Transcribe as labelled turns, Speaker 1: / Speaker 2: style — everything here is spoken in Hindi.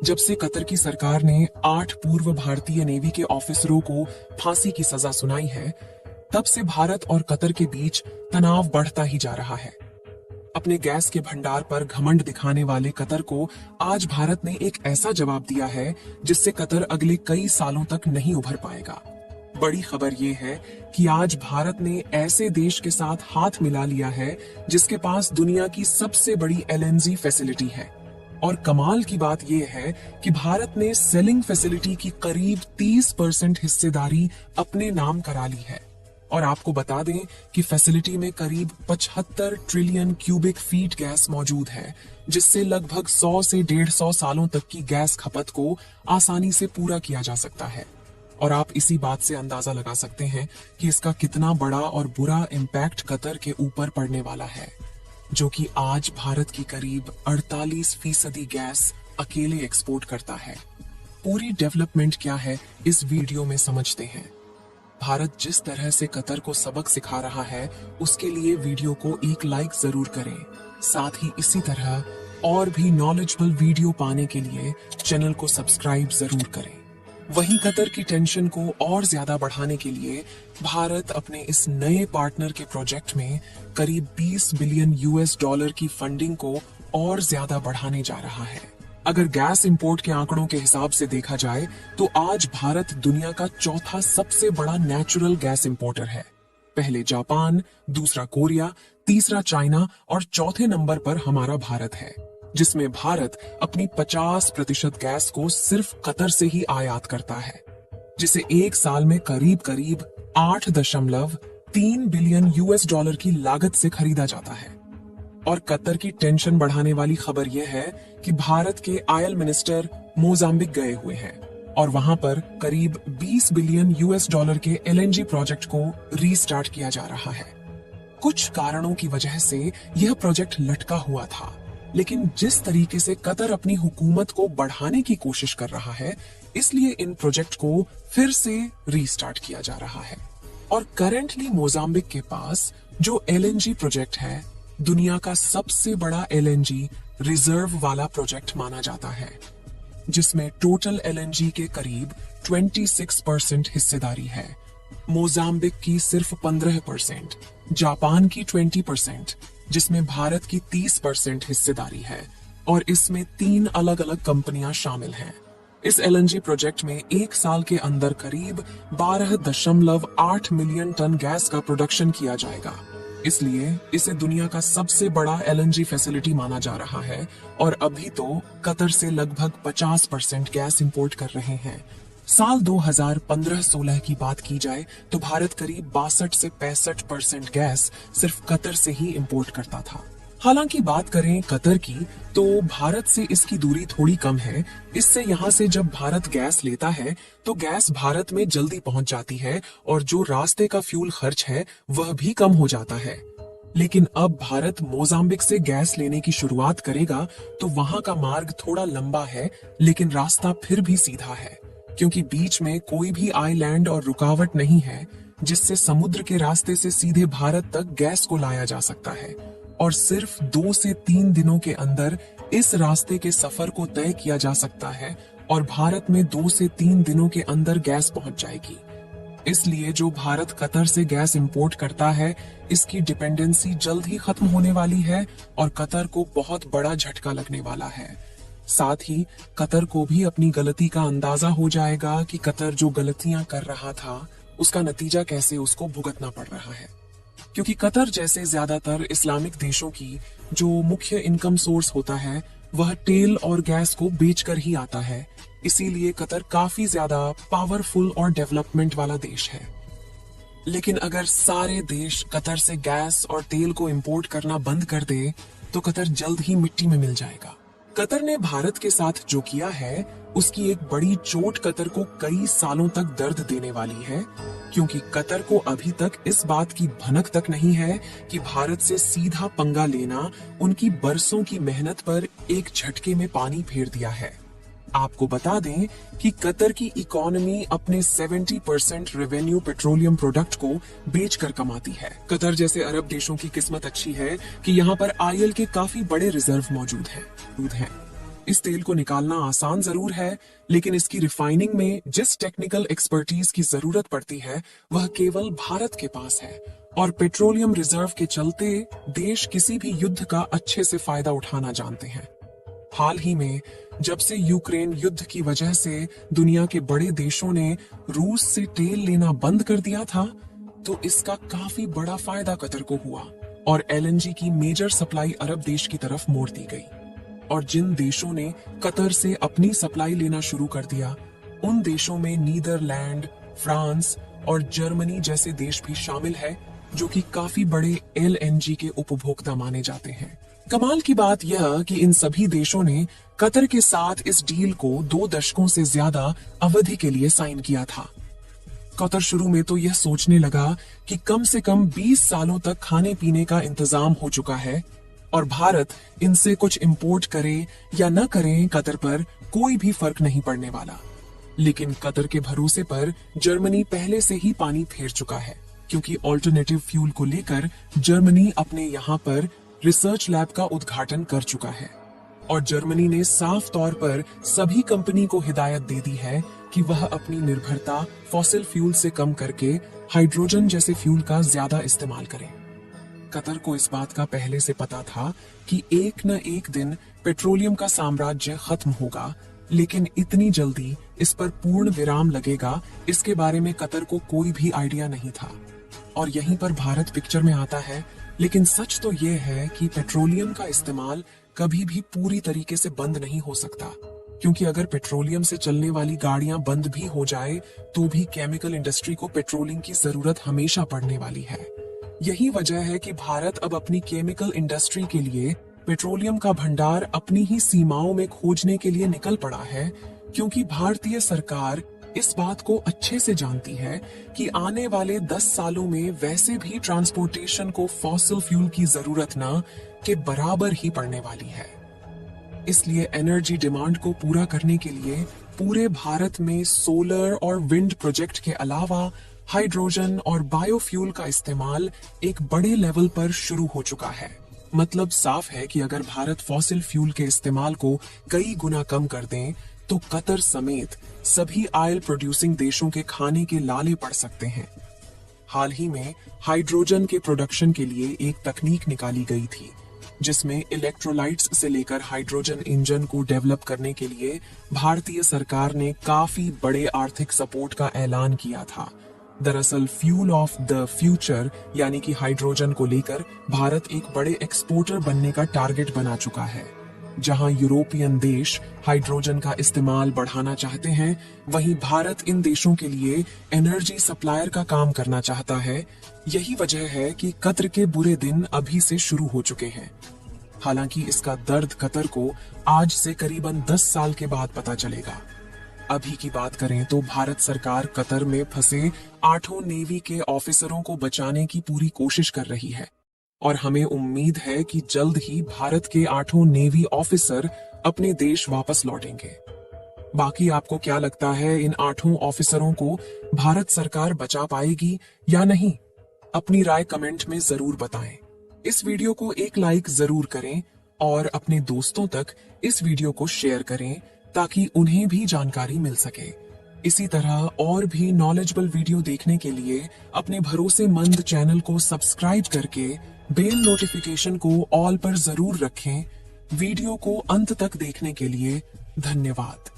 Speaker 1: जब से कतर की सरकार ने 8 पूर्व भारतीय नेवी के ऑफिसरों को फांसी की सजा सुनाई है, तब से भारत और कतर के बीच तनाव बढ़ता ही जा रहा है। अपने गैस के भंडार पर घमंड दिखाने वाले कतर को आज भारत ने एक ऐसा जवाब दिया है जिससे कतर अगले कई सालों तक नहीं उभर पाएगा। बड़ी खबर यह है कि आज भारत ने ऐसे देश के साथ हाथ मिला लिया है जिसके पास दुनिया की सबसे बड़ी एलएनजी फैसिलिटी है। और कमाल की बात यह है कि भारत ने सेलिंग फैसिलिटी की करीब 30% हिस्सेदारी अपने नाम करा ली है। और आपको बता दें कि फैसिलिटी में करीब 75 ट्रिलियन क्यूबिक फीट गैस मौजूद है, जिससे लगभग 100 से 150 सालों तक की गैस खपत को आसानी से पूरा किया जा सकता है। और आप इसी बात से अंदाजा लगा सकते हैं कि इसका कितना बड़ा और बुरा इम्पैक्ट कतर के ऊपर पड़ने वाला है, जो कि आज भारत की करीब 48% गैस अकेले एक्सपोर्ट करता है। पूरी डेवलपमेंट क्या है इस वीडियो में समझते हैं। भारत जिस तरह से कतर को सबक सिखा रहा है, उसके लिए वीडियो को एक लाइक जरूर करें। साथ ही इसी तरह और भी नॉलेजेबल वीडियो पाने के लिए चैनल को सब्सक्राइब जरूर करें। वहीं कतर की टेंशन को और ज्यादा बढ़ाने के लिए भारत अपने इस नए पार्टनर के प्रोजेक्ट में करीब 20 बिलियन US डॉलर की फंडिंग को और ज्यादा बढ़ाने जा रहा है। अगर गैस इंपोर्ट के आंकड़ों के हिसाब से देखा जाए तो आज भारत दुनिया का चौथा सबसे बड़ा नेचुरल गैस इंपोर्टर है। पहले जापान, दूसरा कोरिया, तीसरा चाइना और चौथे नंबर पर हमारा भारत है, जिसमें भारत अपनी 50% गैस को सिर्फ कतर से ही आयात करता है, जिसे एक साल में करीब करीब 8.3 बिलियन US डॉलर की लागत से खरीदा जाता है। और कतर की टेंशन बढ़ाने वाली खबर यह है कि भारत के ऑयल मिनिस्टर मोजाम्बिक गए हुए हैं और वहां पर करीब 20 बिलियन US डॉलर के LNG प्रोजेक्ट को रीस्टार्ट किया जा रहा है। कुछ कारणों की वजह से यह प्रोजेक्ट लटका हुआ था, लेकिन जिस तरीके से कतर अपनी हुकूमत को बढ़ाने की कोशिश कर रहा है, इसलिए इन प्रोजेक्ट को फिर से रीस्टार्ट किया जा रहा है। और करेंटली मोजाम्बिक के पास जो LNG प्रोजेक्ट है, दुनिया का सबसे बड़ा LNG रिजर्व वाला प्रोजेक्ट माना जाता है, जिसमें टोटल LNG के करीब 26% हिस्सेदारी है। मोजाम्बिक की सिर्फ 15%, जापान की 20%, जिसमें भारत की 30% हिस्सेदारी है, और इसमें 3 अलग अलग कंपनियां शामिल हैं। इस LNG प्रोजेक्ट में एक साल के अंदर करीब 12.8 मिलियन टन गैस का प्रोडक्शन किया जाएगा। इसलिए इसे दुनिया का सबसे बड़ा LNG फैसिलिटी माना जा रहा है। और अभी तो कतर से लगभग 50% गैस इंपोर्ट कर रहे हैं। साल 2015-16 की बात की जाए तो भारत करीब 62 से 65% गैस सिर्फ कतर से ही इंपोर्ट करता था। हालांकि बात करें कतर की तो भारत से इसकी दूरी थोड़ी कम है। इससे यहाँ से जब भारत गैस लेता है तो गैस भारत में जल्दी पहुंच जाती है और जो रास्ते का फ्यूल खर्च है वह भी कम हो जाता है। लेकिन अब भारत मोजाम्बिक से गैस लेने की शुरुआत करेगा तो वहां का मार्ग थोड़ा लंबा है, लेकिन रास्ता फिर भी सीधा है, क्योंकि बीच में कोई भी आइलैंड और रुकावट नहीं है, जिससे समुद्र के रास्ते से सीधे भारत तक गैस को लाया जा सकता है। और सिर्फ 2 से 3 दिनों के अंदर इस रास्ते के सफर को तय किया जा सकता है और भारत में 2 से 3 दिनों के अंदर गैस पहुंच जाएगी। इसलिए जो भारत कतर से गैस इंपोर्ट करता है, इसकी डिपेंडेंसी जल्द ही खत्म होने वाली है और कतर को बहुत बड़ा झटका लगने वाला है। साथ ही कतर को भी अपनी गलती का अंदाजा हो जाएगा कि कतर जो गलतियां कर रहा था, उसका नतीजा कैसे उसको भुगतना पड़ रहा है। क्योंकि कतर जैसे ज्यादातर इस्लामिक देशों की जो मुख्य इनकम सोर्स होता है, वह तेल और गैस को बेचकर ही आता है। इसीलिए कतर काफी ज्यादा पावरफुल और डेवलपमेंट वाला देश है। लेकिन अगर सारे देश कतर से गैस और तेल को इंपोर्ट करना बंद कर दे तो कतर जल्द ही मिट्टी में मिल जाएगा। कतर ने भारत के साथ जो किया है, उसकी एक बड़ी चोट कतर को कई सालों तक दर्द देने वाली है, क्योंकि कतर को अभी तक इस बात की भनक तक नहीं है कि भारत से सीधा पंगा लेना उनकी बरसों की मेहनत पर एक झटके में पानी फेर दिया है। आपको बता दें कि कतर की इकोनॉमी अपने 70% रेवेन्यू पेट्रोलियम प्रोडक्ट को बेचकर कमाती है। कतर जैसे अरब देशों की किस्मत अच्छी है कि यहाँ पर ऑयल के काफी बड़े रिजर्व मौजूद हैं। इस तेल को निकालना आसान जरूर है, लेकिन इसकी रिफाइनिंग में जिस टेक्निकल एक्सपर्टीज की जरूरत पड़ती है वह केवल भारत के पास है। और पेट्रोलियम रिजर्व के चलते देश किसी भी युद्ध का अच्छे से फायदा उठाना जानते हैं। हाल ही में जब से यूक्रेन युद्ध की वजह से दुनिया के बड़े देशों ने रूस से तेल लेना बंद कर दिया था, तो इसका काफी बड़ा फायदा कतर को हुआ और एलएनजी की मेजर सप्लाई अरब देश की तरफ मोड़ दी गई। और जिन देशों ने कतर से अपनी सप्लाई लेना शुरू कर दिया, उन देशों में नीदरलैंड, फ्रांस और जर्मनी जैसे देश भी शामिल है, जो कि काफी बड़े एलएनजी के उपभोक्ता माने जाते हैं। कमाल की बात यह कि इन सभी देशों ने कतर के साथ इस डील को 2 दशकों से ज्यादा अवधि के लिए साइन किया था। कतर शुरू में तो यह सोचने लगा कि कम से कम 20 सालों तक खाने पीने का इंतजाम हो चुका है और भारत इनसे कुछ इंपोर्ट करे या न करे, कतर पर कोई भी फर्क नहीं पड़ने वाला। लेकिन कतर के भरोसे पर जर्मनी पहले से ही पानी फेर चुका है, क्योंकि ऑल्टरनेटिव फ्यूल को लेकर जर्मनी अपने यहाँ पर रिसर्च लैब का उद्घाटन कर चुका है। और जर्मनी ने साफ तौर पर सभी कंपनी को हिदायत दे दी है कि वह अपनी निर्भरता फॉसिल फ्यूल से कम करके हाइड्रोजन जैसे फ्यूल का ज्यादा इस्तेमाल करें। कतर को इस बात का पहले से पता था कि एक न एक दिन पेट्रोलियम का साम्राज्य खत्म होगा, लेकिन इतनी जल्दी इस पर पूर्ण विराम लगेगा, इसके बारे में कतर को कोई भी आइडिया नहीं था। और यहीं पर भारत पिक्चर में आता है। लेकिन सच तो यह है कि पेट्रोलियम का इस्तेमाल कभी भी पूरी तरीके से बंद नहीं हो सकता, क्योंकि अगर पेट्रोलियम से चलने वाली गाड़ियां बंद भी हो जाए तो भी केमिकल इंडस्ट्री को पेट्रोलिंग की जरूरत हमेशा पड़ने वाली है। यही वजह है कि भारत अब अपनी केमिकल इंडस्ट्री के लिए पेट्रोलियम का भंडार अपनी ही सीमाओं में खोजने के लिए निकल पड़ा है, क्योंकि भारतीय सरकार इस बात को अच्छे से जानती है कि आने वाले 10 सालों में वैसे भी ट्रांसपोर्टेशन को फॉसिल फ्यूल की जरूरत न के बराबर ही पड़ने वाली है। इसलिए एनर्जी डिमांड को पूरा करने के लिए पूरे भारत में सोलर और विंड प्रोजेक्ट के अलावा हाइड्रोजन और बायोफ्यूल का इस्तेमाल एक बड़े लेवल पर शुरू हो चुका है। मतलब साफ है कि अगर भारत फॉसिल फ्यूल के इस्तेमाल को कई गुना कम कर दें तो कतर समेत सभी ऑयल प्रोड्यूसिंग देशों के खाने के लाले पड़ सकते हैं। हाल ही में हाइड्रोजन के प्रोडक्शन के लिए एक तकनीक निकाली गई थी, जिसमें इलेक्ट्रोलाइट्स से लेकर हाइड्रोजन इंजन को डेवलप करने के लिए भारतीय सरकार ने काफी बड़े आर्थिक सपोर्ट का ऐलान किया था। दरअसल फ्यूल ऑफ द फ्यूचर यानी कि हाइड्रोजन को लेकर भारत एक बड़े एक्सपोर्टर बनने का टारगेट बना चुका है। जहां यूरोपियन देश हाइड्रोजन का इस्तेमाल बढ़ाना चाहते हैं, वहीं भारत इन देशों के लिए एनर्जी सप्लायर का काम करना चाहता है। यही वजह है कि कतर के बुरे दिन अभी से शुरू हो चुके हैं। हालांकि इसका दर्द कतर को आज से करीबन 10 साल के बाद पता चलेगा। अभी की बात करें तो भारत सरकार कतर में फंसे 8 नेवी के ऑफिसरों को बचाने की पूरी कोशिश कर रही है और हमें उम्मीद है कि जल्द ही भारत के 8 नेवी ऑफिसर अपने देश वापस लौटेंगे। बाकी आपको क्या लगता है, इन 8 ऑफिसरों को भारत सरकार बचा पाएगी या नहीं? अपनी राय कमेंट में जरूर बताएं। इस वीडियो को एक लाइक जरूर करें और अपने दोस्तों तक इस वीडियो को शेयर करें ताकि उन्हें भी जानकारी मिल सके। इसी तरह और भी नॉलेजेबल वीडियो देखने के लिए अपने भरोसेमंद चैनल को सब्सक्राइब करके बेल नोटिफिकेशन को ऑल पर जरूर रखें। वीडियो को अंत तक देखने के लिए धन्यवाद।